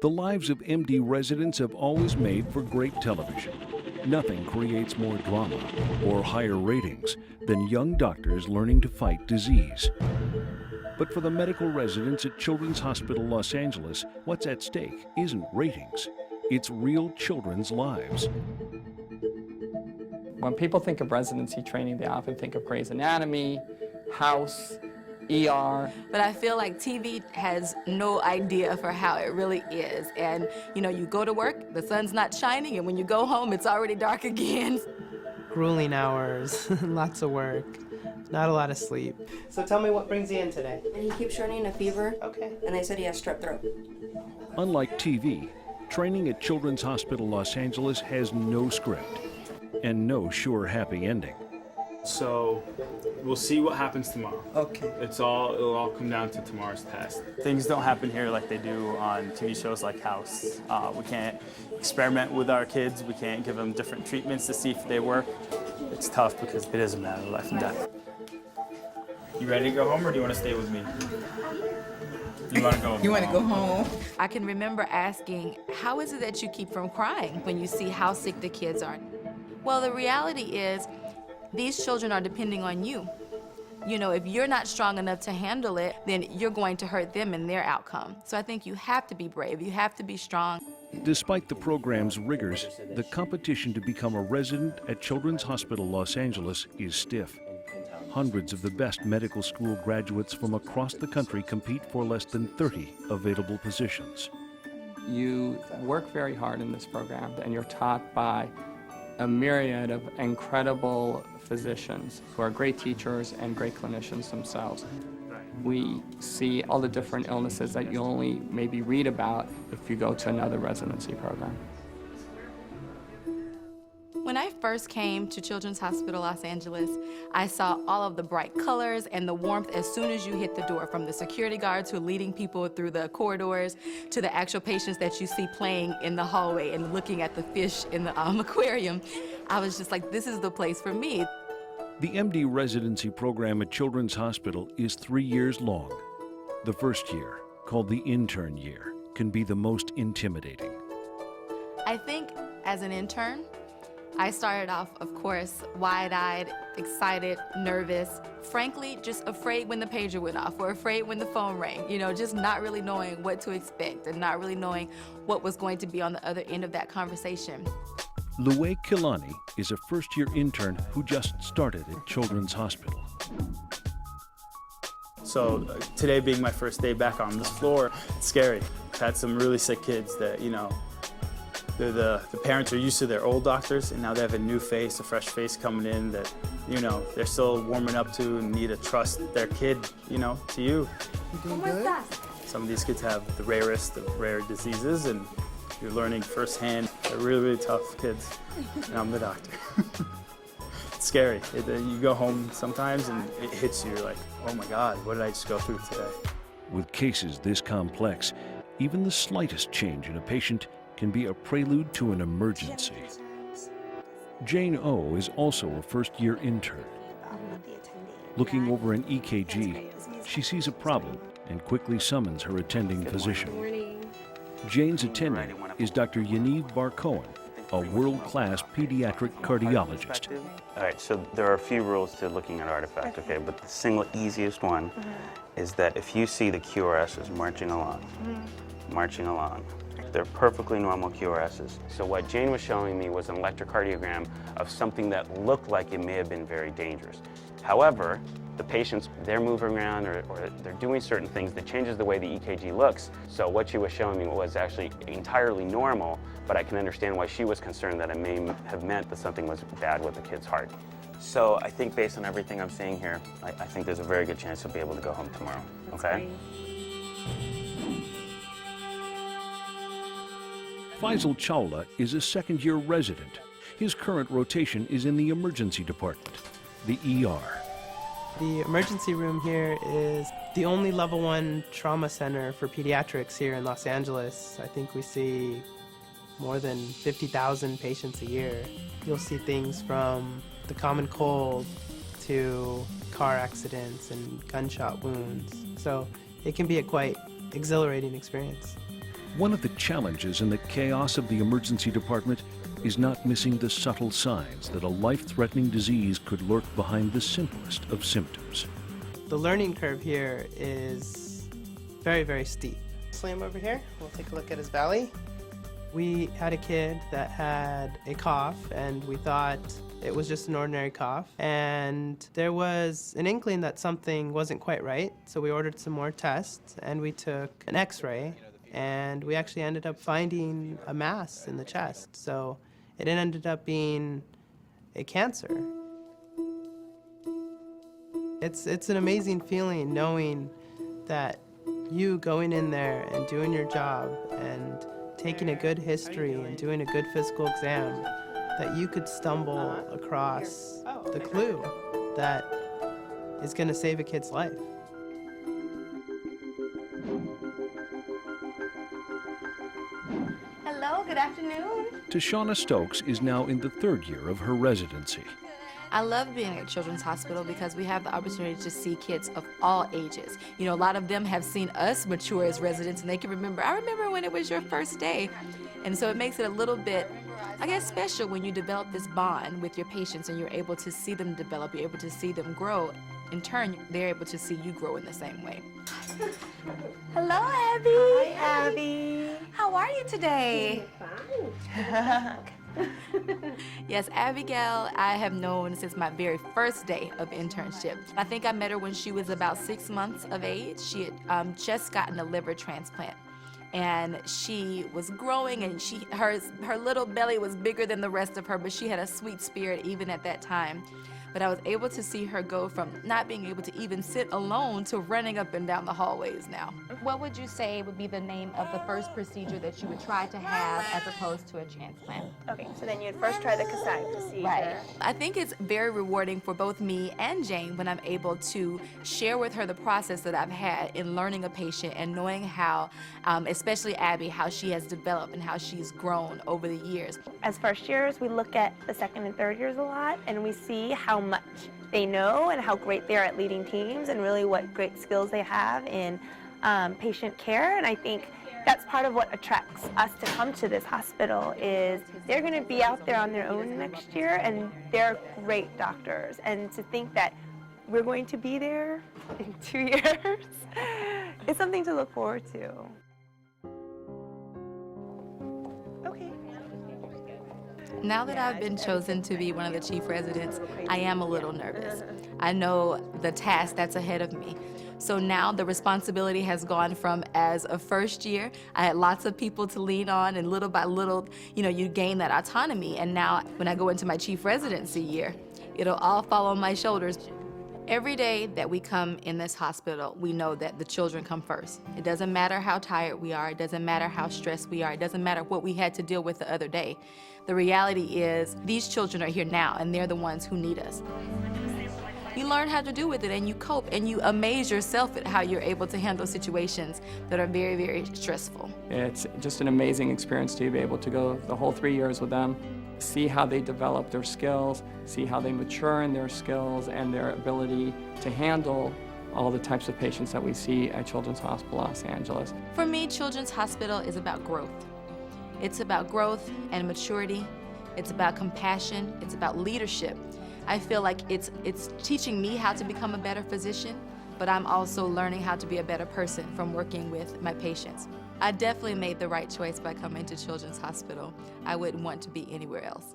The lives of MD residents have always made for great television. Nothing creates more drama or higher ratings than young doctors learning to fight disease. But for the medical residents at Children's Hospital Los Angeles, what's at stake isn't ratings, it's real children's lives. When people think of residency training, they often think of Grey's Anatomy, House, ER. But I feel like TV has no idea for how it really is. And, you know, you go to work, the sun's not shining, and when you go home, it's already dark again. Grueling hours, lots of work, not a lot of sleep. So tell me what brings you in today. And he keeps running a fever. Okay. And they said he has strep throat. Unlike TV, training at Children's Hospital Los Angeles has no script and no sure happy ending. So we'll see what happens tomorrow. Okay. It'll all come down to tomorrow's test. Things don't happen here like they do on TV shows like House. We can't experiment with our kids. We can't give them different treatments to see if they work. It's tough because it is a matter of life and death. You ready to go home or do you want to stay with me? You want to go home? You want to go home? I can remember asking, how is it that you keep from crying when you see how sick the kids are? Well, the reality is, these children are depending on you. You know, if you're not strong enough to handle it, then you're going to hurt them and their outcome. So I think you have to be brave, you have to be strong. Despite the program's rigors, the competition to become a resident at Children's Hospital Los Angeles is stiff. Hundreds of the best medical school graduates from across the country compete for less than 30 available positions. You work very hard in this program, and you're taught by a myriad of incredible physicians who are great teachers and great clinicians themselves. We see all the different illnesses that you only maybe read about if you go to another residency program. When I first came to Children's Hospital Los Angeles, I saw all of the bright colors and the warmth as soon as you hit the door, from the security guards who are leading people through the corridors to the actual patients that you see playing in the hallway and looking at the fish in the aquarium. I was just like, this is the place for me. The MD residency program at Children's Hospital is 3 years long. The first year, called the intern year, can be the most intimidating. I think as an intern, I started off, of course, wide-eyed, excited, nervous, frankly, just afraid when the pager went off or afraid when the phone rang, you know, just not really knowing what to expect and not really knowing what was going to be on the other end of that conversation. Luay Kilani is a first-year intern who just started at Children's Hospital. So today being my first day back on this floor, it's scary. I've had some really sick kids that, you know, the parents are used to their old doctors, and now they have a new face, a fresh face coming in that, you know, they're still warming up to and need to trust their kid, you know, to you. You doing good? Some of these kids have the rarest of rare diseases, and you're learning firsthand. They're really, really tough kids, and I'm the doctor. It's scary. You go home sometimes and it hits you, you're like, oh my God, what did I just go through today? With cases this complex, even the slightest change in a patient can be a prelude to an emergency. Jane O is also a first-year intern. Looking over an EKG, she sees a problem and quickly summons her attending physician. Jane's attending is Dr. Yaniv Bar-Cohen, a world-class pediatric cardiologist. All right, so there are a few rules to looking at artifacts, okay? But the single easiest one is that if you see the QRSs marching along, they're perfectly normal QRSs. So what Jane was showing me was an electrocardiogram of something that looked like it may have been very dangerous. However, the patients, they're moving around or they're doing certain things that changes the way the EKG looks. So what she was showing me was actually entirely normal, but I can understand why she was concerned that it may have meant that something was bad with the kid's heart. So I think based on everything I'm seeing here, I think there's a very good chance you'll be able to go home tomorrow, okay? Faisal Chawla is a second-year resident. His current rotation is in the emergency department, the ER. The emergency room here is the only level 1 trauma center for pediatrics here in Los Angeles. I think we see more than 50,000 patients a year. You'll see things from the common cold to car accidents and gunshot wounds. So it can be a quite exhilarating experience. One of the challenges in the chaos of the emergency department is not missing the subtle signs that a life-threatening disease could lurk behind the simplest of symptoms. The learning curve here is very, very steep. Slam over here, we'll take a look at his belly. We had a kid that had a cough, and we thought it was just an ordinary cough. And there was an inkling that something wasn't quite right, so we ordered some more tests, and we took an x-ray, and we actually ended up finding a mass in the chest. So it ended up being a cancer. It's an amazing feeling knowing that you going in there and doing your job and taking a good history and doing a good physical exam, that you could stumble across the clue that is going to save a kid's life. Hello, good afternoon. Tashana Stokes is now in the 3rd year of her residency. I love being at Children's Hospital because we have the opportunity to see kids of all ages. You know, a lot of them have seen us mature as residents, and they can remember, I remember when it was your first day. And so it makes it a little bit, I guess, special when you develop this bond with your patients and you're able to see them develop, you're able to see them grow. In turn, they're able to see you grow in the same way. Hello, Abby. Hi, Abby. How are you today? Fine. Yes, Abigail, I have known since my very first day of internship. I think I met her when she was about 6 months of age. She had just gotten a liver transplant. And she was growing, and her little belly was bigger than the rest of her, but she had a sweet spirit even at that time. But I was able to see her go from not being able to even sit alone to running up and down the hallways now. What would you say would be the name of the first procedure that you would try to have as opposed to a transplant? Okay, so then you'd first try the Kasai procedure. Right. I think it's very rewarding for both me and Jane when I'm able to share with her the process that I've had in learning a patient and knowing how, especially Abby, how she has developed and how she's grown over the years. As first years, we look at the second and third years a lot, and we see how much they know and how great they are at leading teams and really what great skills they have in patient care. And I think that's part of what attracts us to come to this hospital is they're going to be out there on their own next year, and they're great doctors. And to think that we're going to be there in 2 years is something to look forward to. Okay. Now that I've been chosen to be one of the chief residents, I am a little nervous. I know the task that's ahead of me. So now the responsibility has gone from, as a first year, I had lots of people to lean on, and little by little, you gain that autonomy. And now when I go into my chief residency year, it'll all fall on my shoulders. Every day that we come in this hospital, we know that the children come first. It doesn't matter how tired we are. It doesn't matter how stressed we are. It doesn't matter what we had to deal with the other day. The reality is these children are here now, and they're the ones who need us. You learn how to do with it, and you cope, and you amaze yourself at how you're able to handle situations that are very, very stressful. It's just an amazing experience to be able to go the whole 3 years with them, see how they develop their skills, see how they mature in their skills and their ability to handle all the types of patients that we see at Children's Hospital Los Angeles. For me, Children's Hospital is about growth. It's about growth and maturity. It's about compassion. It's about leadership. I feel like it's teaching me how to become a better physician, but I'm also learning how to be a better person from working with my patients. I definitely made the right choice by coming to Children's Hospital. I wouldn't want to be anywhere else.